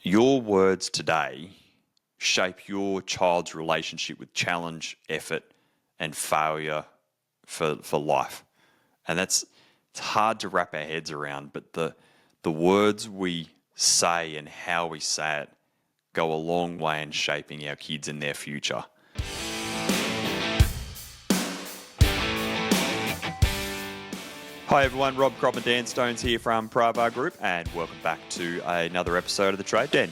your words today shape your child's relationship with challenge, effort, and failure for life. And it's hard to wrap our heads around, but the words we say and how we say it go a long way in shaping our kids and their future. Hi everyone, Rob Crop and Dan Stones here from Pravar Group, and welcome back to another episode of The Trade Den.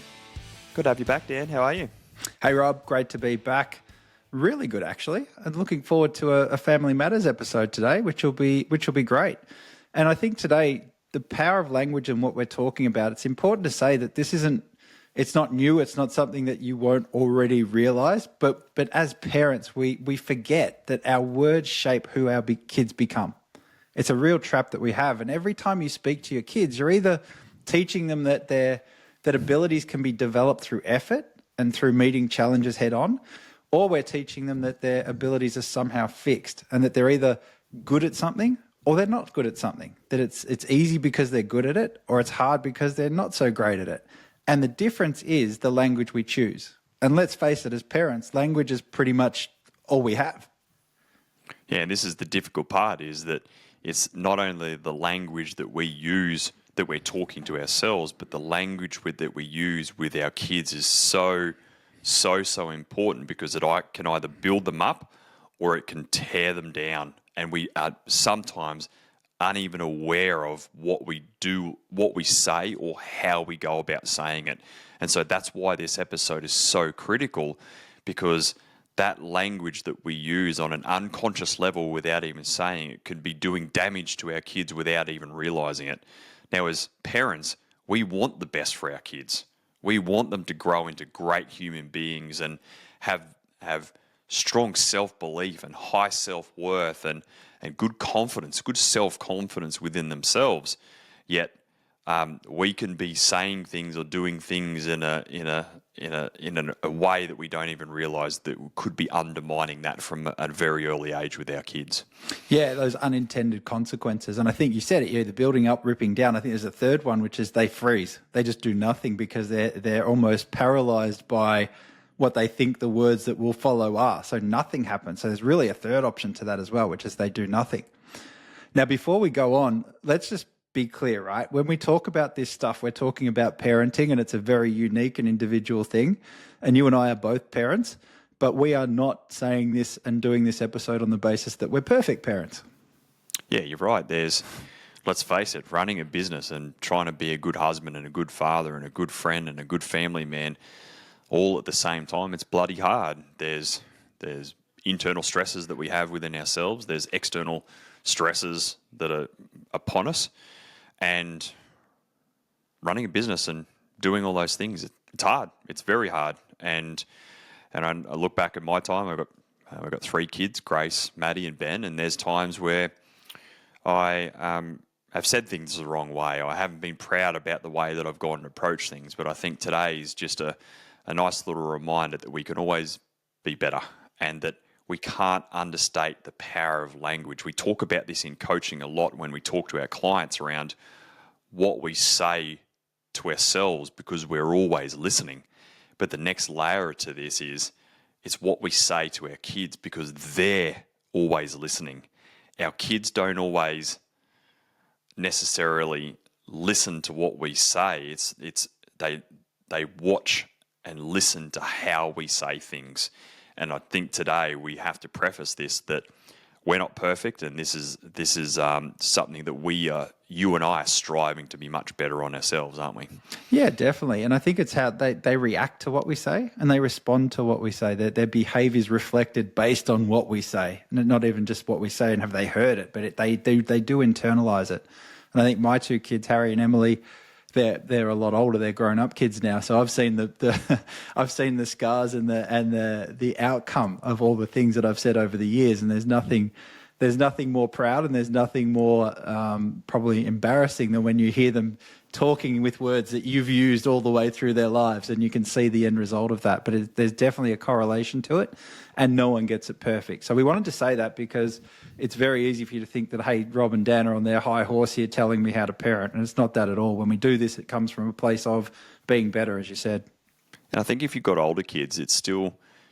Good to have you back, Dan. How are you? Hey Rob, great to be back. Really good, actually. I'm looking forward to a Family Matters episode today, which will be great. And I think today, the power of language and what we're talking about, it's important to say that it's not new. It's not something that you won't already realize. But as parents, we forget that our words shape who our kids become. It's a real trap that we have. And every time you speak to your kids, you're either teaching them that abilities can be developed through effort and through meeting challenges head on, or we're teaching them that their abilities are somehow fixed and that they're either good at something or they're not good at something, that it's easy because they're good at it, or it's hard because they're not so great at it. And the difference is the language we choose. And let's face it, as parents, language is pretty much all we have. Yeah, and this is the difficult part, is that it's not only the language that we use, that we're talking to ourselves, but the language that we use with our kids is so important, because it can either build them up or it can tear them down. And we are sometimes uneven aware of what we do, what we say, or how we go about saying it. And so that's why this episode is so critical, because that language that we use on an unconscious level without even saying it could be doing damage to our kids without even realizing it. Now, as parents, we want the best for our kids. We want them to grow into great human beings and have strong self-belief and high self-worth and good confidence, good self-confidence within themselves. Yet we can be saying things or doing things in a way that we don't even realize that could be undermining that from a very early age with our kids. Yeah, those unintended consequences. And I think you said it, you're either building up, ripping down. I think there's a third one, which is they freeze. They just do nothing because they're almost paralyzed by what they think the words that will follow are. So nothing happens. So there's really a third option to that as well, which is they do nothing. Now, before we go on, let's just be clear, right? When we talk about this stuff, we're talking about parenting, and it's a very unique and individual thing. And you and I are both parents, but we are not saying this and doing this episode on the basis that we're perfect parents. Yeah, you're right. Let's face it, running a business and trying to be a good husband and a good father and a good friend and a good family man all at the same time, it's bloody hard. There's internal stresses that we have within ourselves. There's external stresses that are upon us. And running a business and doing all those things, it's hard. It's very hard. And I look back at my time. I've got 3 kids: Grace, Maddie, and Ben. And there's times where I have said things the wrong way. I haven't been proud about the way that I've gone and approached things. But I think today is just a nice little reminder that we can always be better, and that we can't understate the power of language. We talk about this in coaching a lot when we talk to our clients around what we say to ourselves, because we're always listening. But the next layer to this is it's what we say to our kids, because they're always listening. Our kids don't always necessarily listen to what we say. They watch and listen to how we say things. And I think today we have to preface this, that we're not perfect, and this is something that you and I are striving to be much better on ourselves, aren't we? Yeah, definitely. And I think it's how they react to what we say, and they respond to what we say. Their behaviour is reflected based on what we say, and not even just what we say and have they heard it, but they do internalise it. And I think my 2 kids, Harry and Emily, they're a lot older. They're grown-up kids now, so I've seen I've seen the scars and the outcome of all the things that I've said over the years. And there's nothing more proud, and there's nothing more probably embarrassing than when you hear them talking with words that you've used all the way through their lives, and you can see the end result of that. But there's definitely a correlation to it, and no one gets it perfect. So we wanted to say that because it's very easy for you to think that, hey, Rob and Dan are on their high horse here telling me how to parent, and it's not that at all. When we do this, it comes from a place of being better, as you said. And I think if you've got older kids,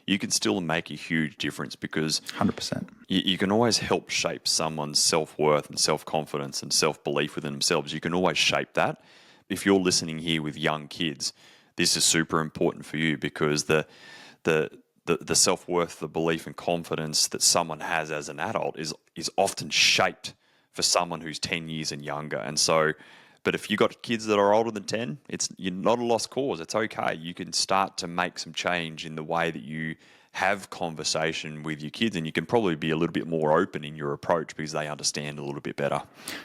you can still make a huge difference because 100%. you can always help shape someone's self-worth and self-confidence and self-belief within themselves. You can always shape that. If you're listening here with young kids, this is super important for you because the self-worth, the belief and confidence that someone has as an adult is often shaped for someone who's 10 years and younger. And so, but if you've got kids that are older than 10, you're not a lost cause. It's okay. You can start to make some change in the way that you have conversation with your kids, and you can probably be a little bit more open in your approach because they understand a little bit better.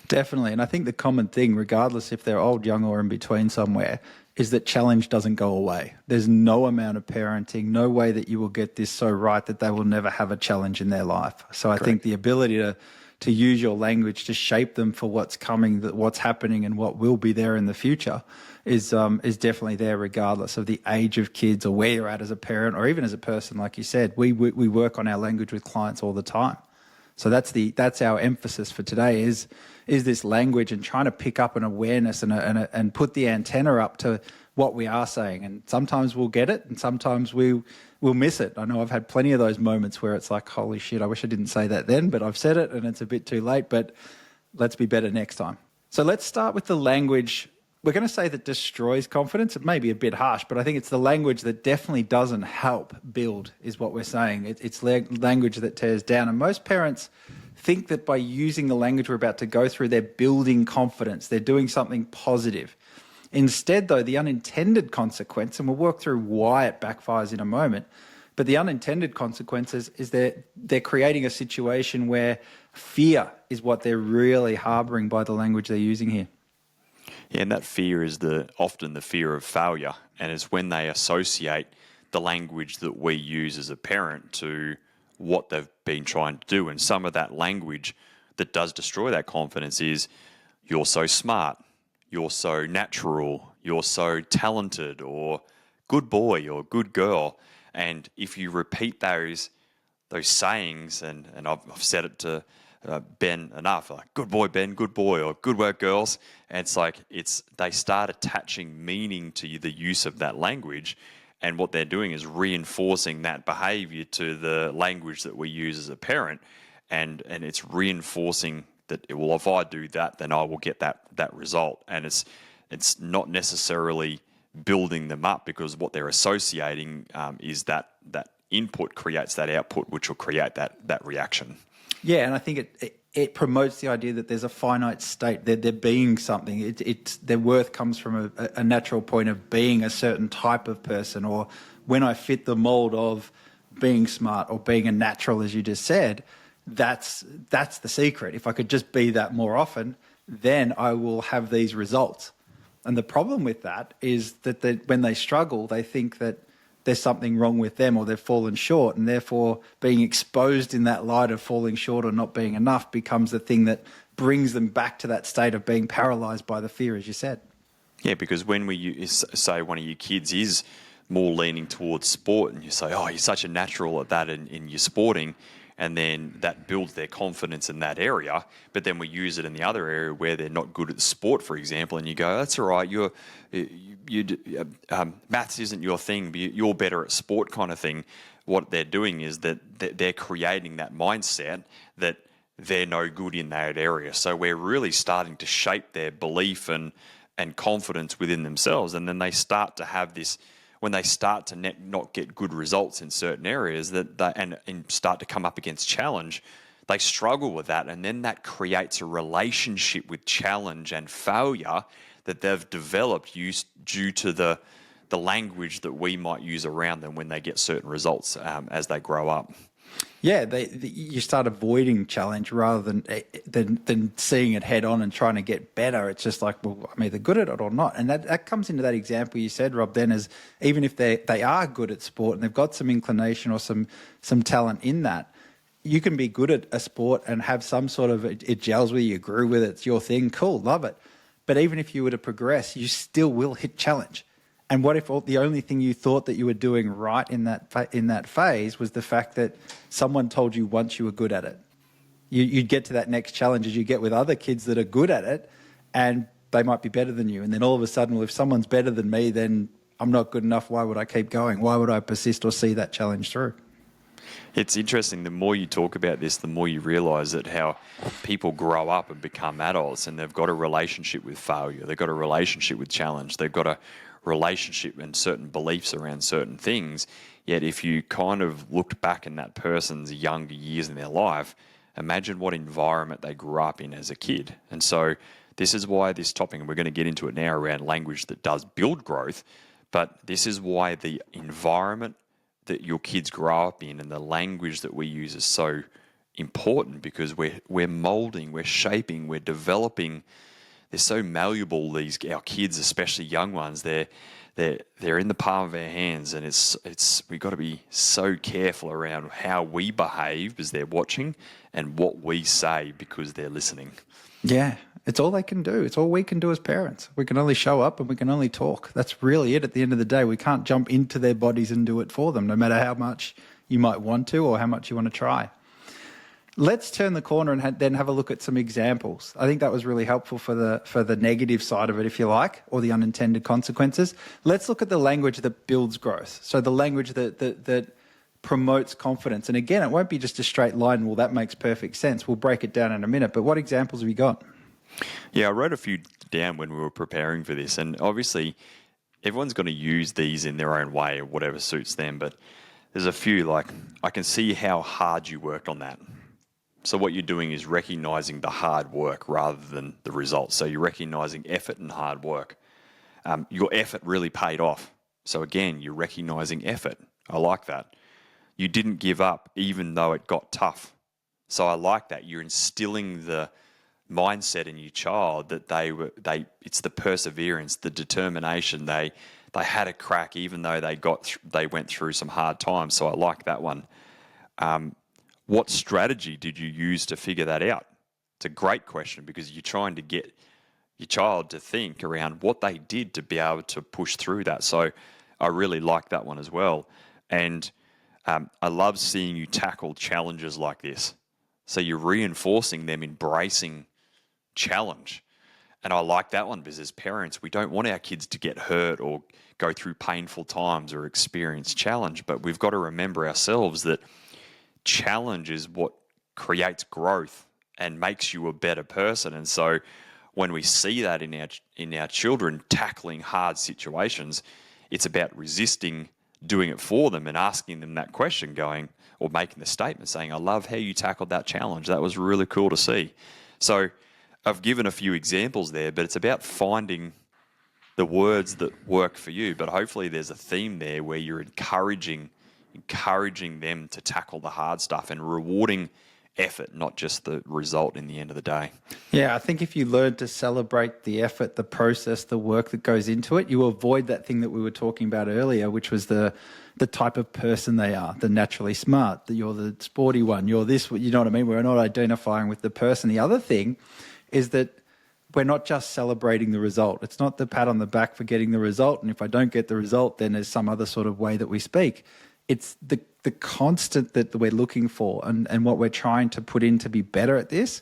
Definitely. And I think the common thing, regardless if they're old, young, or in between somewhere, is that challenge doesn't go away. There's no amount of parenting, no way that you will get this so right that they will never have a challenge in their life. So I think the ability to use your language to shape them for what's coming, what's happening, and what will be there in the future is definitely there, regardless of the age of kids or where you're at as a parent or even as a person. Like you said, we work on our language with clients all the time. So that's our emphasis for today is this language and trying to pick up an awareness and put the antenna up to what we are saying. And sometimes we'll get it, and sometimes we'll miss it. I know I've had plenty of those moments where it's like, holy shit, I wish I didn't say that then, but I've said it and it's a bit too late. But let's be better next time. So let's start with the language. We're going to say that destroys confidence. It may be a bit harsh, but I think it's the language that definitely doesn't help build, is what we're saying. It's language that tears down. And most parents think that by using the language we're about to go through, they're building confidence. They're doing something positive. Instead, though, the unintended consequence, and we'll work through why it backfires in a moment, but the unintended consequences is they're creating a situation where fear is what they're really harboring by the language they're using here. Yeah, and that fear is often the fear of failure, and it's when they associate the language that we use as a parent to what they've been trying to do. And some of that language that does destroy that confidence is, you're so smart, you're so natural, you're so talented, or good boy or good girl. And if you repeat those sayings, and I've said it to Ben enough, like, good boy, Ben, good boy, or good work, girls. And it's like, they start attaching meaning to the use of that language. And what they're doing is reinforcing that behavior to the language that we use as a parent. And it's reinforcing that, well, if I do that, then I will get that result. And it's not necessarily building them up, because what they're associating is that input creates that output, which will create that reaction. Yeah, and I think it promotes the idea that there's a finite state. They're being something. Their worth comes from a natural point of being a certain type of person, or when I fit the mold of being smart or being a natural, as you just said, that's the secret. If I could just be that more often, then I will have these results. And the problem with that is that when they struggle, they think that there's something wrong with them or they've fallen short, and therefore being exposed in that light of falling short or not being enough becomes the thing that brings them back to that state of being paralyzed by the fear, as you said. Yeah, because when say one of your kids is more leaning towards sport, and you say, oh, you're such a natural at that in your sporting, and then that builds their confidence in that area, but then we use it in the other area where they're not good at sport, for example, and you go, that's all right, maths isn't your thing, but you're better at sport, kind of thing. What they're doing is that they're creating that mindset that they're no good in that area. So we're really starting to shape their belief and confidence within themselves, and then they start to have this, when they start to not get good results in certain areas and start to come up against challenge, they struggle with that, and then that creates a relationship with challenge and failure that they've developed due to the language that we might use around them when they get certain results as they grow up. Yeah, you start avoiding challenge rather than seeing it head on and trying to get better. It's just like, well, I'm either good at it or not. And that comes into that example you said, Rob, then, is even if they are good at sport and they've got some inclination or some talent in that, you can be good at a sport and have some sort of, it gels with you, grew with it, it's your thing, cool, love it. But even if you were to progress, you still will hit challenge. And what if the only thing you thought that you were doing right in that phase was the fact that someone told you once you were good at it? You'd get to that next challenge as you get with other kids that are good at it, and they might be better than you. And then all of a sudden, well, if someone's better than me, then I'm not good enough. Why would I keep going? Why would I persist or see that challenge through? It's interesting. The more you talk about this, the more you realise that how people grow up and become adults, and they've got a relationship with failure. They've got a relationship with challenge. They've got a relationship and certain beliefs around certain things. Yet, if you kind of looked back in that person's younger years in their life, imagine what environment they grew up in as a kid. And so, this is why this topic, and we're going to get into it now around language that does build growth, but this is why the environment that your kids grow up in and the language that we use is so important, because we're molding, we're shaping, we're developing. They're so malleable, our kids, especially young ones. They're in the palm of our hands, and it's we've got to be so careful around how we behave as they're watching and what we say because they're listening. Yeah, it's all they can do. It's all we can do as parents. We can only show up and we can only talk. That's really it at the end of the day. We can't jump into their bodies and do it for them, no matter how much you might want to or how much you want to try. Let's turn the corner and then have a look at some examples. I think that was really helpful for the negative side of it, if you like, or the unintended consequences. Let's look at the language that builds growth. So the language that promotes confidence. And again, it won't be just a straight line, well, that makes perfect sense. We'll break it down in a minute. But what examples have you got? Yeah, I wrote a few down when we were preparing for this. And obviously, everyone's going to use these in their own way or whatever suits them. But there's a few, like, I can see how hard you worked on that. So what you're doing is recognizing the hard work rather than the results. So you're recognizing effort and hard work. Your effort really paid off. So again, you're recognizing effort. I like that. You didn't give up even though it got tough. So I like that. You're instilling the mindset in your child that it's the perseverance, the determination. They had a crack even though they went through some hard times. So I like that one. What strategy did you use to figure that out? It's a great question, because you're trying to get your child to think around what they did to be able to push through that. So I really like that one as well. And I love seeing you tackle challenges like this. So you're reinforcing them embracing challenge. And I like that one, because as parents, we don't want our kids to get hurt or go through painful times or experience challenge. But we've got to remember ourselves that challenge is what creates growth and makes you a better person. And so when we see that in our children tackling hard situations, it's about resisting doing it for them and asking them that question, going, or making the statement saying, I love how you tackled that challenge. That was really cool to see. So I've given a few examples there, but it's about finding the words that work for you. But hopefully there's a theme there where you're encouraging them to tackle the hard stuff and rewarding effort, not just the result in the end of the day. Yeah, I think if you learn to celebrate the effort, the process, the work that goes into it, you avoid that thing that we were talking about earlier, which was the type of person they are, the naturally smart, you're the sporty one, you're this, you know what I mean? We're not identifying with the person. The other thing is that we're not just celebrating the result. It's not the pat on the back for getting the result. And if I don't get the result, then there's some other sort of way that we speak. It's the constant that we're looking for, and what we're trying to put in to be better at this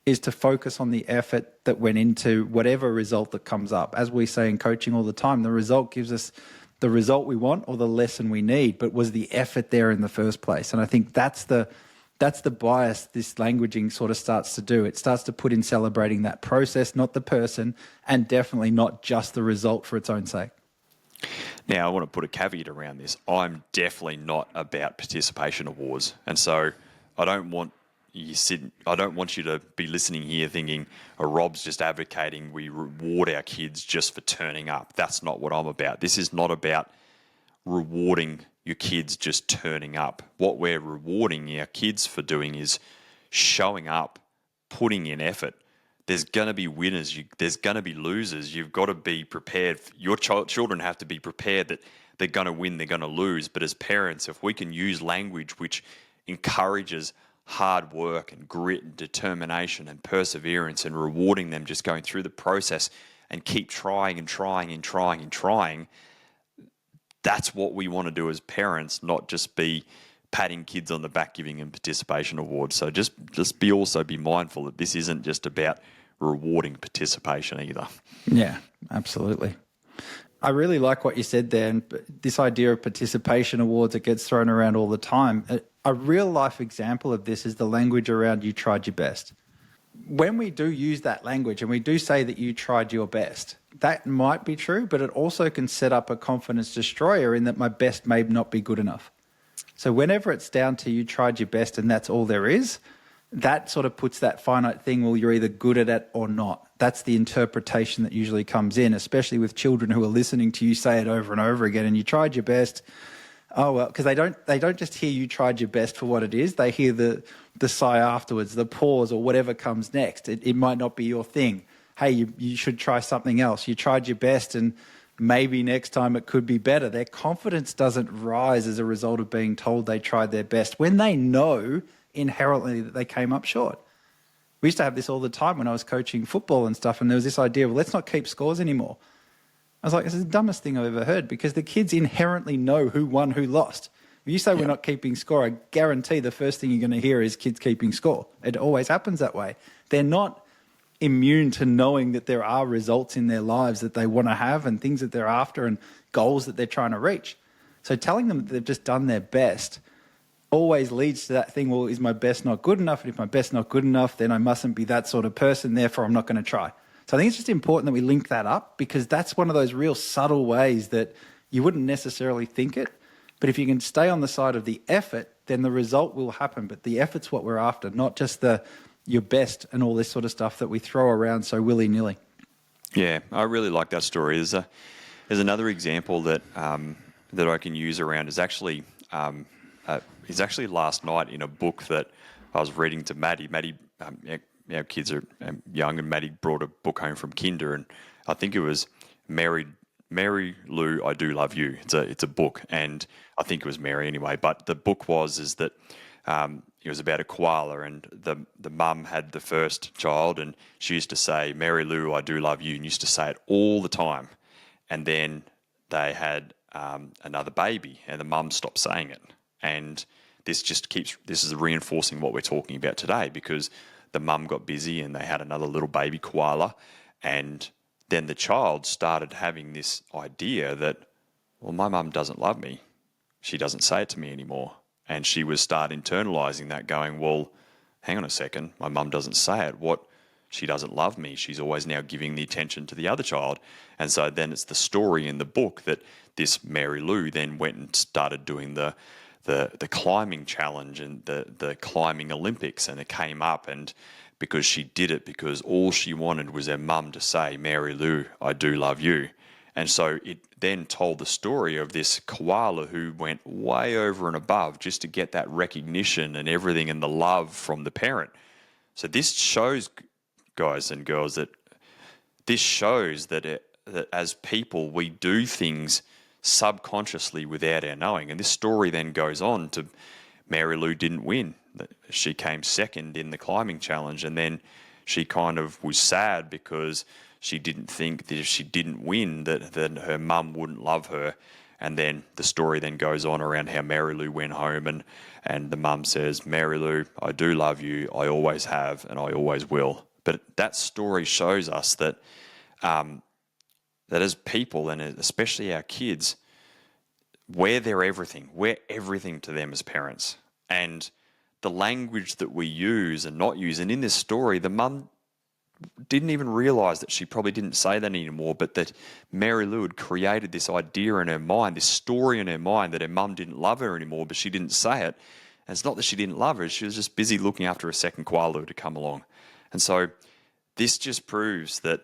is to focus on the effort that went into whatever result that comes up. As we say in coaching all the time, the result gives us the result we want or the lesson we need, but was the effort there in the first place? And I think that's the bias this languaging sort of starts to do. It starts to put in celebrating that process, not the person, and definitely not just the result for its own sake. Now, I want to put a caveat around this. I'm definitely not about participation awards. And so I don't want you to be listening here thinking, oh, Rob's just advocating we reward our kids just for turning up. That's not what I'm about. This is not about rewarding your kids just turning up. What we're rewarding our kids for doing is showing up, putting in effort. There's going to be winners. There's going to be losers. You've got to be prepared. Your children have to be prepared that they're going to win, they're going to lose. But as parents, if we can use language which encourages hard work and grit and determination and perseverance and rewarding them just going through the process and keep trying and trying and trying and trying, that's what we want to do as parents, not just be patting kids on the back, giving them participation awards. So just be mindful that this isn't just about rewarding participation either. Yeah, absolutely. I really like what you said there, and this idea of participation awards that gets thrown around all the time. A real life example of this is the language around "you tried your best." When we do use that language and we do say that you tried your best, that might be true, but it also can set up a confidence destroyer in that my best may not be good enough. So whenever it's down to you tried your best and that's all there is, that sort of puts that finite thing, well, you're either good at it or not. That's the interpretation that usually comes in, especially with children who are listening to you say it over and over again, and you tried your best. Oh, well, because they don't just hear you tried your best for what it is. They hear the sigh afterwards, the pause, or whatever comes next. It might not be your thing. Hey, you should try something else. You tried your best and maybe next time it could be better. Their confidence doesn't rise as a result of being told they tried their best when they know inherently that they came up short. We used to have this all the time when I was coaching football and stuff, and there was this idea of, let's not keep scores anymore. I was like, this is the dumbest thing I've ever heard, because the kids inherently know who won, who lost. If you say we're not keeping score, I guarantee the first thing you're going to hear is kids keeping score. It always happens that way. They're not immune to knowing that there are results in their lives that they want to have and things that they're after and goals that they're trying to reach. So telling them that they've just done their best always leads to that thing, well, is my best not good enough? And if my best not good enough, then I mustn't be that sort of person, therefore I'm not going to try. So I think it's just important that we link that up, because that's one of those real subtle ways that you wouldn't necessarily think it. But if you can stay on the side of the effort, then the result will happen. But the effort's what we're after, not just your best and all this sort of stuff that we throw around so willy-nilly. Yeah, I really like that story. There's another example that that I can use around is actually last night in a book that I was reading to Maddie. Maddie, our kids are young, and Maddie brought a book home from kinder, and I think it was Mary Lou, I Do Love You. It's a book, and I think it was Mary anyway. But the book is that it was about a koala, and the mum had the first child, and she used to say, "Mary Lou, I do love you," and used to say it all the time. And then they had another baby, and the mum stopped saying it. And this is reinforcing what we're talking about today, because the mum got busy and they had another little baby koala, and then the child started having this idea that, well, my mum doesn't love me. She doesn't say it to me anymore. And she was start internalizing that, going, well, hang on a second, my mum doesn't say it. What? She doesn't love me. She's always now giving the attention to the other child. And so then it's the story in the book that this Mary Lou then went and started doing the climbing challenge and the climbing Olympics, and it came up, and because she did it because all she wanted was her mum to say, "Mary Lou, I do love you." And so it then told the story of this koala who went way over and above just to get that recognition and everything and the love from the parent. So this shows, guys and girls, that as people we do things subconsciously without our knowing. And this story then goes on to Mary Lou didn't win. She came second in the climbing challenge, and then she kind of was sad because she didn't think that if she didn't win that her mum wouldn't love her. And then the story then goes on around how Mary Lou went home and the mum says, "Mary Lou, I do love you. I always have and I always will." But that story shows us that that as people, and especially our kids, we're their everything. We're everything to them as parents. And the language that we use and not use, and in this story, the mum didn't even realise that she probably didn't say that anymore, but that Mary Lou had created this idea in her mind, this story in her mind that her mum didn't love her anymore, but she didn't say it. And it's not that she didn't love her, she was just busy looking after a second koala to come along. And so this just proves that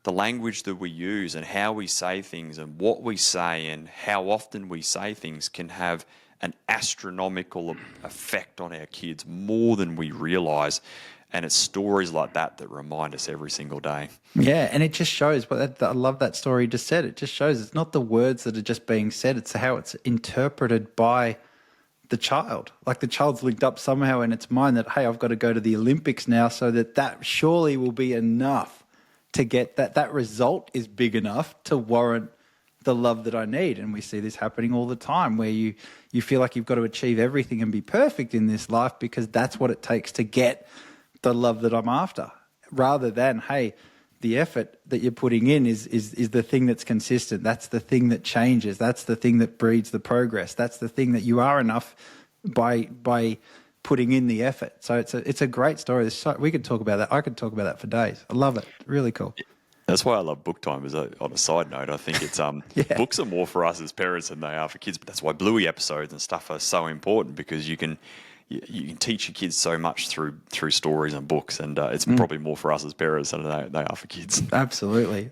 the language that we use and how we say things and what we say and how often we say things can have an astronomical effect on our kids, more than we realise. And it's stories like that that remind us every single day. Yeah, and it just shows, but I love that story you just said. It just shows it's not the words that are just being said, it's how it's interpreted by the child. Like the child's linked up somehow in its mind that, hey, I've got to go to the Olympics now, so that surely will be enough to get that result is big enough to warrant the love that I need. And we see this happening all the time, where you feel like you've got to achieve everything and be perfect in this life because that's what it takes to get the love that I'm after. rather than, hey, the effort that you're putting in is the thing that's consistent. That's the thing that changes. That's the thing that breeds the progress. That's the thing that you are enough by putting in the effort. So it's a great story. We could talk about that. I could talk about that for days. I love it. Really cool. That's why I love book time. On a side note, I think it's Yeah. books are more for us as parents than they are for kids. But that's why Bluey episodes and stuff are so important, because you can teach your kids so much through stories and books, and it's probably more for us as parents than they are for kids. Absolutely.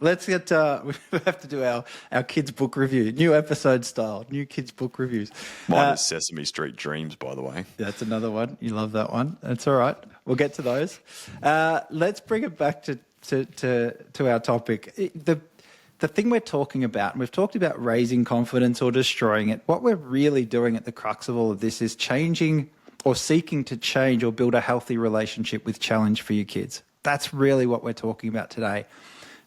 Let's get. We have to do our kids' book review, new episode style, new kids' book reviews. Mine is Sesame Street Dreams, by the way. That's another one. You love that one. That's all right. We'll get to those. Let's bring it back to our topic. The thing we're talking about, and we've talked about raising confidence or destroying it, what we're really doing at the crux of all of this is changing or seeking to change or build a healthy relationship with challenge for your kids. That's really what we're talking about today.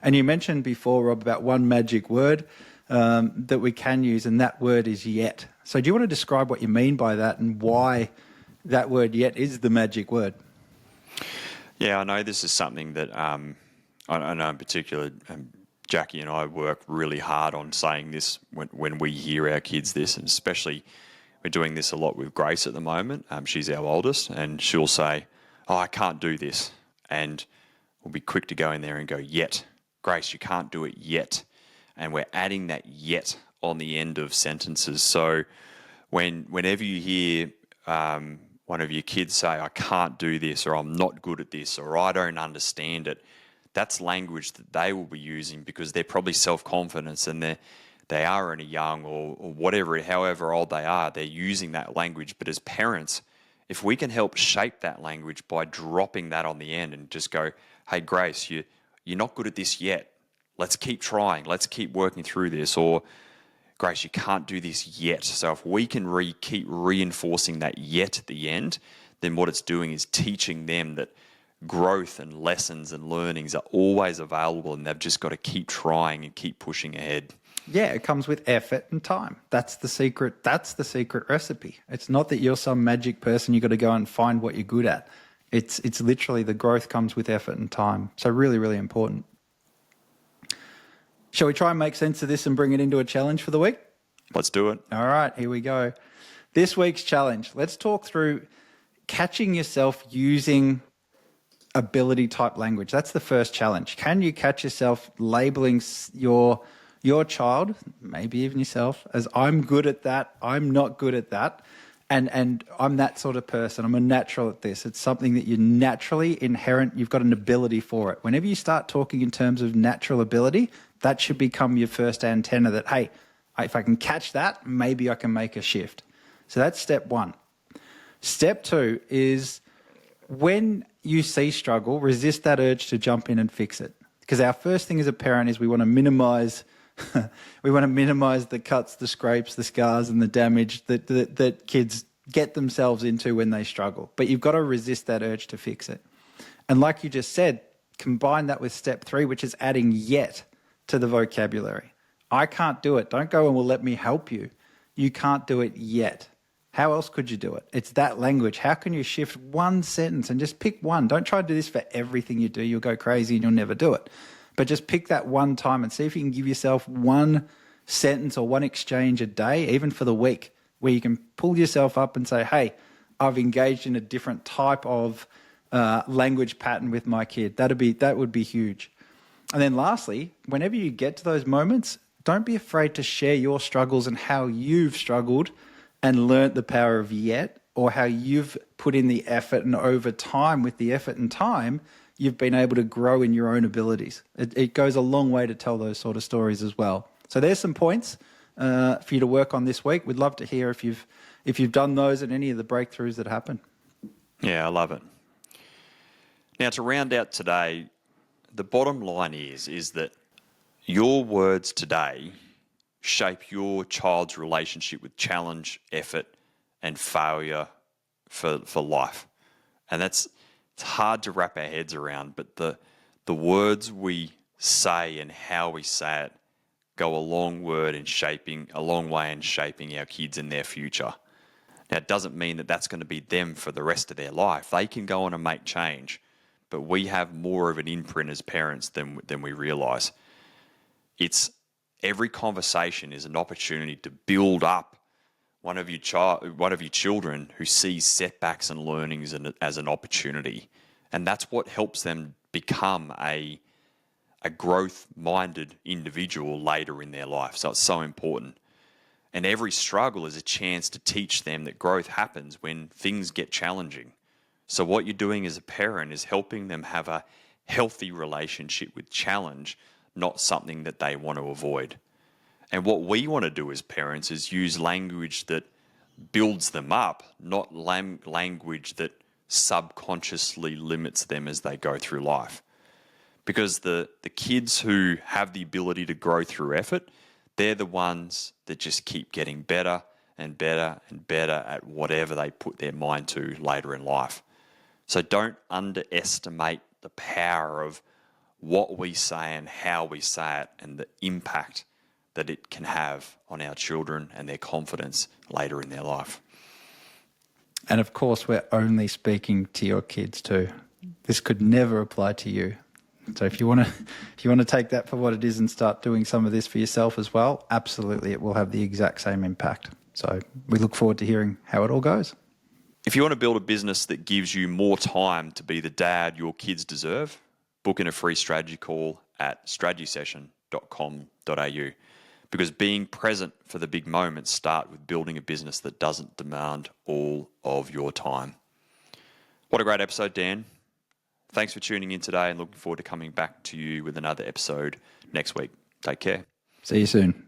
And you mentioned before, Rob, about one magic word that we can use, and that word is yet. So do you want to describe what you mean by that and why that word yet is the magic word? Yeah, I know this is something that I know in particular, Jackie and I work really hard on saying this when we hear our kids this, and especially we're doing this a lot with Grace at the moment. She's our oldest, and she'll say, "Oh, I can't do this," and we'll be quick to go in there and go, "Yet, Grace, you can't do it yet," and we're adding that "yet" on the end of sentences. So whenever you hear one of your kids say, "I can't do this," or "I'm not good at this," or "I don't understand it," that's language that they will be using because they're probably self-confident and they are only young or whatever, however old they are, they're using that language. But as parents, if we can help shape that language by dropping that on the end and just go, "Hey, Grace, you're not good at this yet. Let's keep trying. Let's keep working through this." Or, "Grace, you can't do this yet." So if we can keep reinforcing that "yet" at the end, then what it's doing is teaching them that growth and lessons and learnings are always available, and they've just got to keep trying and keep pushing ahead. Yeah, it comes with effort and time. That's the secret. That's the secret recipe. It's not that you're some magic person. You got to go and find what you're good at. It's literally the growth comes with effort and time. So really, really important. Shall we try and make sense of this and bring it into a challenge for the week? Let's do it. All right, here we go. This week's challenge. Let's talk through catching yourself using ability type language. That's the first challenge. Can you catch yourself labeling your child, maybe even yourself, as "I'm good at that, I'm not good at that, and I'm that sort of person, I'm a natural at this." It's something that you're naturally inherent, you've got an ability for it. Whenever you start talking in terms of natural ability, that should become your first antenna that, hey, if I can catch that, maybe I can make a shift. So that's step one. Step two is, when you see struggle, resist that urge to jump in and fix it. Because our first thing as a parent is we want to minimize the cuts, the scrapes, the scars, and the damage that kids get themselves into when they struggle. But you've got to resist that urge to fix it. And like you just said, combine that with step three, which is adding "yet" to the vocabulary. I can't do it. Don't go and "well, let me help you." You can't do it yet. How else could you do it? It's that language. How can you shift one sentence and just pick one? Don't try to do this for everything you do. You'll go crazy and you'll never do it. But just pick that one time and see if you can give yourself one sentence or one exchange a day, even for the week, where you can pull yourself up and say, "Hey, I've engaged in a different type of language pattern with my kid." That would be huge. And then lastly, whenever you get to those moments, don't be afraid to share your struggles and how you've struggled and learnt the power of "yet," or how you've put in the effort, and over time, with the effort and time, you've been able to grow in your own abilities. It goes a long way to tell those sort of stories as well. So there's some points for you to work on this week. We'd love to hear if you've done those and any of the breakthroughs that happen. Yeah, I love it. Now, to round out today, the bottom line is that your words today shape your child's relationship with challenge, effort, and failure for life. And it's hard to wrap our heads around, but the words we say and how we say it go a long way in shaping our kids and their future. Now, it doesn't mean that that's going to be them for the rest of their life. They can go on and make change, but we have more of an imprint as parents than we realize. It's every conversation is an opportunity to build up one of your children who sees setbacks and learnings as an opportunity, and that's what helps them become a growth-minded individual later in their life. So it's so important. And every struggle is a chance to teach them that growth happens when things get challenging. So what you're doing as a parent is helping them have a healthy relationship with challenge, not something that they want to avoid. And what we want to do as parents is use language that builds them up, not language that subconsciously limits them as they go through life. Because the kids who have the ability to grow through effort, they're the ones that just keep getting better and better and better at whatever they put their mind to later in life. So don't underestimate the power of what we say and how we say it and the impact that it can have on our children and their confidence later in their life. And of course, we're only speaking to your kids too. This could never apply to you. So if you want to take that for what it is and start doing some of this for yourself as well, absolutely, it will have the exact same impact. So we look forward to hearing how it all goes. If you want to build a business that gives you more time to be the dad your kids deserve, book in a free strategy call at strategysession.com.au, because being present for the big moments start with building a business that doesn't demand all of your time. What a great episode, Dan. Thanks for tuning in today and looking forward to coming back to you with another episode next week. Take care. See you soon.